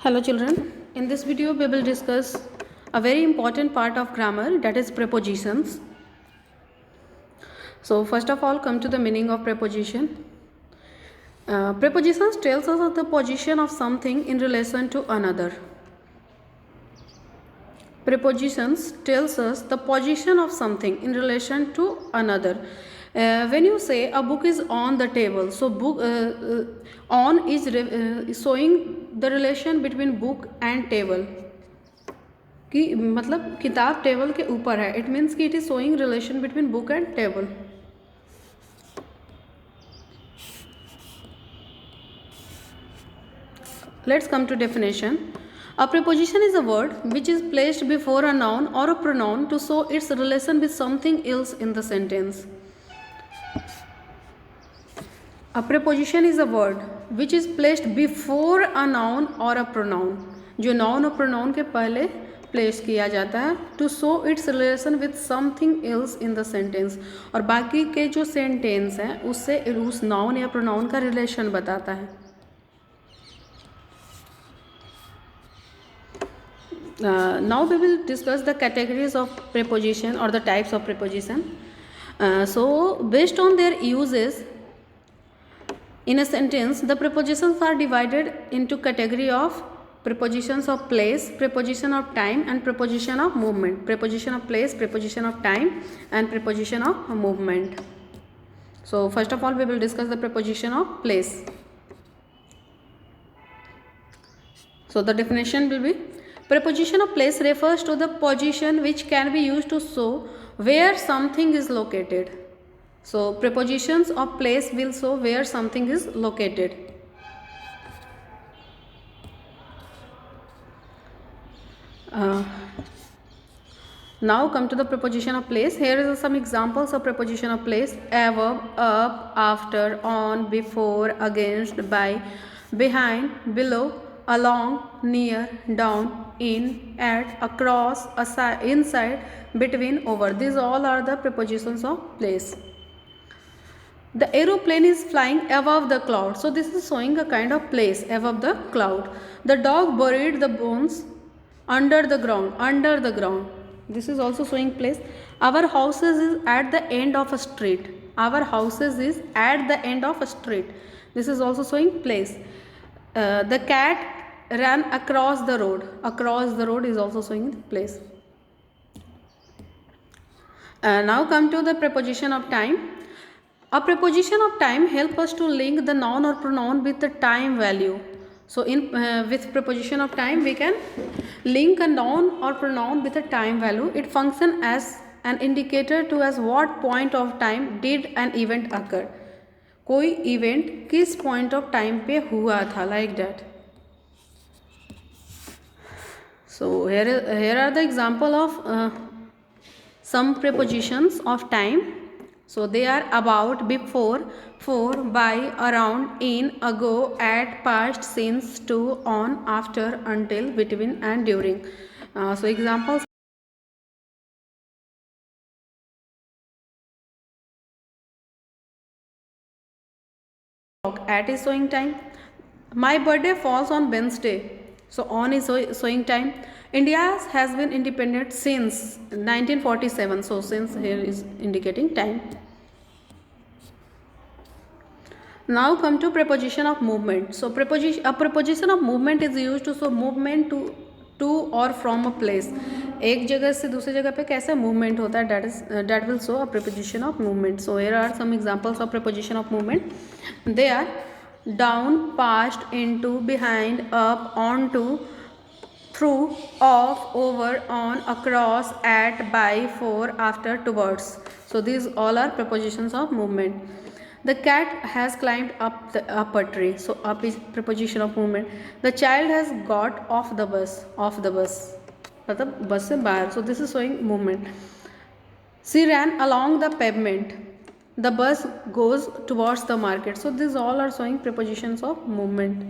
Hello children, in this video we will discuss a very important part of grammar, that is prepositions. So first of all, come to the meaning of preposition. Prepositions tells us of the position of something in relation to another. Prepositions tells us the position of something in relation to another. When you say a book is on the table, so book on is showing the relation between book and table. कि मतलब किताब table के ऊपर है, it means कि it is showing relation between book and table. Let's come to definition. A preposition is a word which is placed before a noun or a pronoun to show its relation with something else in the sentence. A preposition is a word which is placed before a noun or a pronoun, जो noun और pronoun के पहले place किया जाता है to show its relation with something else in the sentence, और बाकी के जो सेंटेंस हैं उससे उस नाउन या प्रोनाउन का रिलेशन बताता है. Now we will discuss the categories of preposition or the types of preposition. So based on their uses in a sentence, the prepositions are divided into category of prepositions of place, preposition of time and preposition of movement. Preposition of place, preposition of time and preposition of movement. So first of all we will discuss the preposition of place. So the definition will be, preposition of place refers to the position which can be used to show where something is located. So prepositions of place will show where something is located. Now come to the preposition of place. Here is some examples of preposition of place: above, up, after, on, before, against, by, behind, below, along, near, down, in, at, across, aside, inside, between, over. These all are the prepositions of place. The aeroplane is flying above the cloud. So this is showing a kind of place above the cloud. The dog buried the bones under the ground. Under the ground. This is also showing place. Our houses is at the end of a street. Our houses is at the end of a street. This is also showing place. The cat ran across the road. Across the road is also showing place. Now come to the preposition of time. A preposition of time helps us to link the noun or pronoun with the time value. So with preposition of time we can link a noun or pronoun with a time value. It functions as an indicator to as what point of time did an event occur. कोई event किस point of time पे हुआ था, like that. So here are the example of some prepositions of time. So they are about, before, for, by, around, in, ago, at, past, since, to, on, after, until, between and during. So examples: at is showing time. My birthday falls on Wednesday. So on is showing time. India has been independent since 1947. So since here is indicating time. Now come to preposition of movement. So a preposition of movement is used to show movement to or from a place. एक जगह से दूसरी जगह पे कैसे movement होता है, that will show a preposition of movement. So here are some examples of preposition of movement. They are down, past, into, behind, up, onto, through, off, over, on, across, at, by, for, after, towards. So these all are prepositions of movement. The cat has climbed up a tree. So up is preposition of movement. The child has got off the bus. Off the bus. मतलब बस से बाहर. So this is showing movement. She ran along the pavement. The bus goes towards the market. So these all are showing prepositions of movement.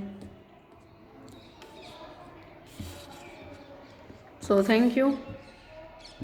So thank you.